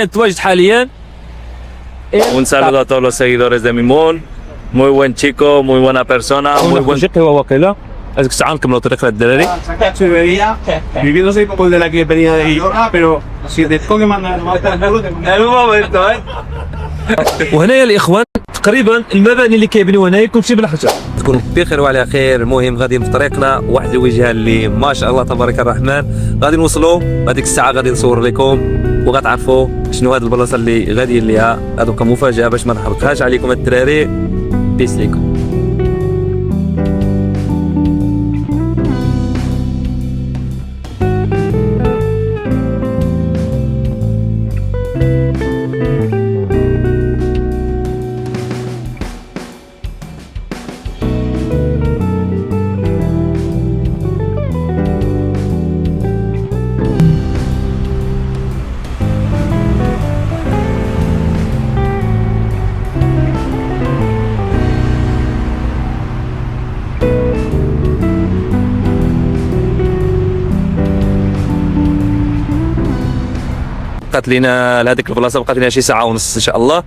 نتواجد حاليا. Un saludo a todos los seguidores de Mimón. Muy buen chico, muy buena persona, muy buen. شقي وواقيلا ازك ساعه نكملوا طريقنا الدراري. Se veía viviendo soy como el de la que venía de Iorga, pero si te tengo que mandar En un momento, وهنايا الاخوان تقريبا المباني اللي كيبنيو هنايا كلشي بالحجر. تكونوا بخير وعلى خير. المهم غادي في طريقنا واحد الوجهه اللي ما شاء الله تبارك الرحمن. غادي نوصلوا هذيك الساعه غادي نصور لكم وغتعرفوا شنو هاد البلاصه اللي غاديين ليها. هادو كمفاجاه باش ما نحرقهاش عليكم الدراري. بيس ليكم. بقات لينا لهذيك البلاصه بقات لينا شي ساعه ونص ان شاء الله.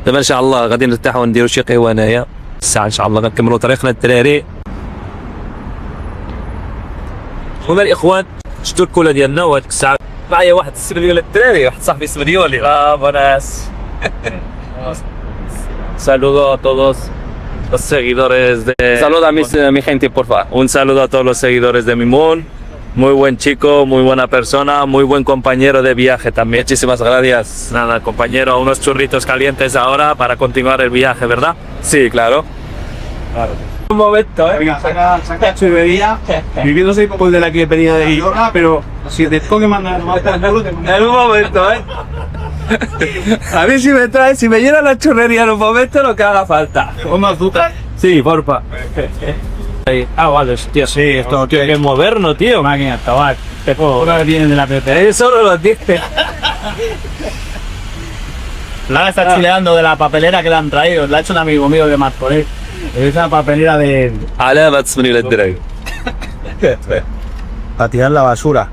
دابا ان شاء الله غادي نرتاحوا ونديروا شي قهوه هنايا. الساعه ان شاء الله غنكملوا طريقنا الدراري. هما الاخوان شفتوا الكولا ديالنا وهذيك الساعه معايا واحد السر ديال الدراري واحد صاحبي اسبانيولي. buenas. Saludo a todos los seguidores de. Saluda a mi gente por favor. Un saludo a todos los seguidores de Mimón. Muy buen chico, muy buena persona, muy buen compañero de viaje también. Muchísimas gracias. Nada, compañero, unos churritos calientes ahora para continuar el viaje, ¿verdad? Sí, claro. Un momento, Venga, saca se veía viviendo soy como el de la que venía de Iorga, pero si te tengo que mandar En un momento, A mí si me llena la churrería en un momento lo que haga falta. ¿Cómo azúcar? Sí, porfa. Vale, tío. Sí, esto Tío, que moderno, tío. máquina, tabac. Ahora vienen de la PP. Eso no lo dice. Lara está chileando de la papelera que le han traído. La ha hecho un amigo mío de Martorell. Es una papelera de. علامة تسمني للدراري. Para tirar la basura.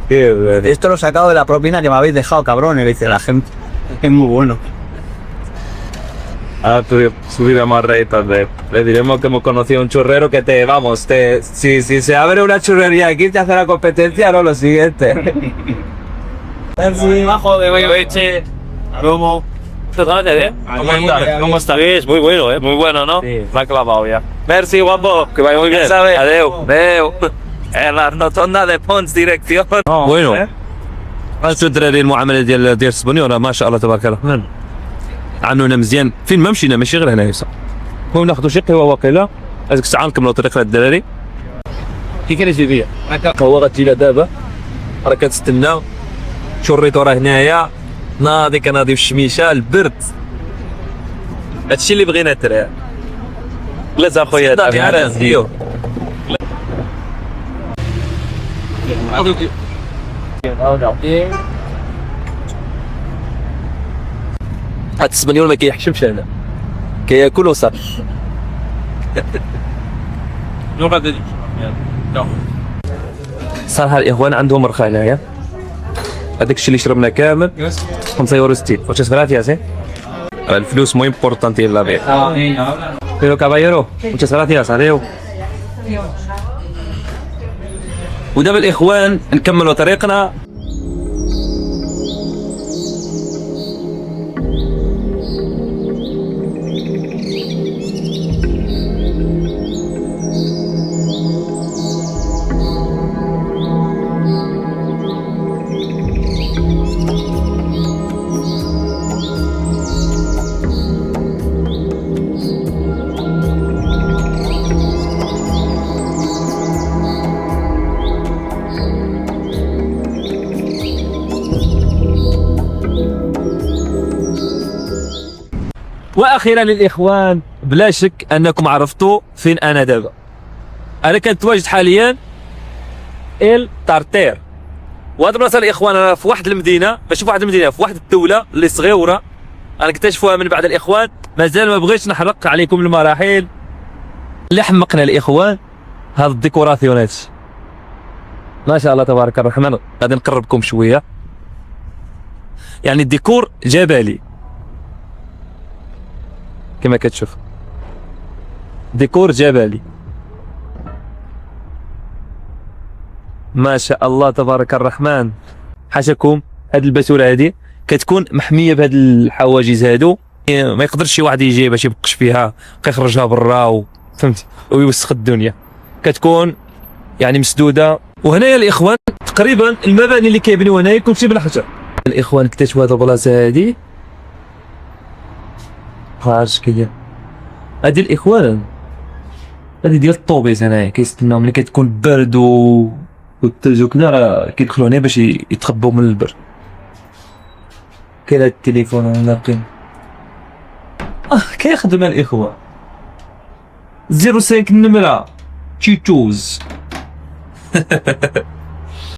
Esto lo he sacado de la propina que me habéis dejado, cabrones, dice la gente. Es muy bueno. Ahora tú subiremos redes le diremos que hemos conocido un churrero que si se abre una churrería aquí te hace la competencia, no lo siguiente. Merci, bajo de Boiche. ¿Cómo? ¿Cómo está? Es muy bueno, muy bueno, ¿no? Sí. Me ha clavado ya. Merci, guapo, que vaya muy bien. Adeu. Adeu. En la rotonda de Pons, dirección. وينو؟ شفتوا الدراري المعامله ديال الاسبانيول ما شاء الله تبارك الرحمن. عاملونا مزيان فين ما مشينا ماشي غير هنايا. المهم ناخذوا شي قهوه واقيلا هذيك الساعه نكملوا طريقنا الدراري. كي كاين شي بيا القهوه غتجي لها دابا راه كتستنى. شريتو راه هنايا ناضي كناضي في الشميشه البرد. هادشي اللي بغينا الدراري. Les ajoyas. ناضي على زيو. هاد الاسبانيول ما كيحشمش هنا كياكل وصافي. صراحه الاخوان عندهم رخاء هنايا. هذاك الشيء اللي شربنا كامل 5 €. Muchas gracias. الفلوس مو امبورطانتي لا بيع. Pero caballero, muchas gracias. Adeu. ودابا الاخوان نكملوا طريقنا. واخيرا للاخوان بلا شك انكم عرفتوا فين انا دابا. انا كنتواجد حاليا ال تارتير. وهاد البلاصه الاخوان انا في واحد المدينه ماشي في واحد المدينه في واحد الدوله اللي صغيره انا اكتشفوها من بعد الاخوان. مازال ما بغيتش نحرق عليكم المراحل اللي حمقنا الاخوان. هاد الديكوراسيونات ما شاء الله تبارك الرحمن. غادي نقربكم شويه. يعني الديكور جبلي كما كتشوف، ديكور جبلي ما شاء الله تبارك الرحمن. حاشاكم هاد الباتوله هادي كتكون محميه بهاد الحواجز هادو، ما يقدرش شي واحد يجي باش يبقش فيها يخرجها برا فهمتي ويوسخ الدنيا، كتكون يعني مسدوده. وهنايا الاخوان تقريبا المباني اللي كيبنيو هنايا كلشي بالحجر. الاخوان اكتشفوا هاد البلاصه هادي، خارج كي هادي الاخوان هادي ديال الطوبيس هنايا كيستناو ملي كتكون برد والثلج وكذا راه كيدخلوا هنا باش يتخبوا من البرد. كاين هاد التليفون ناقم كيخدم الاخوان 05 النمره تشيتوز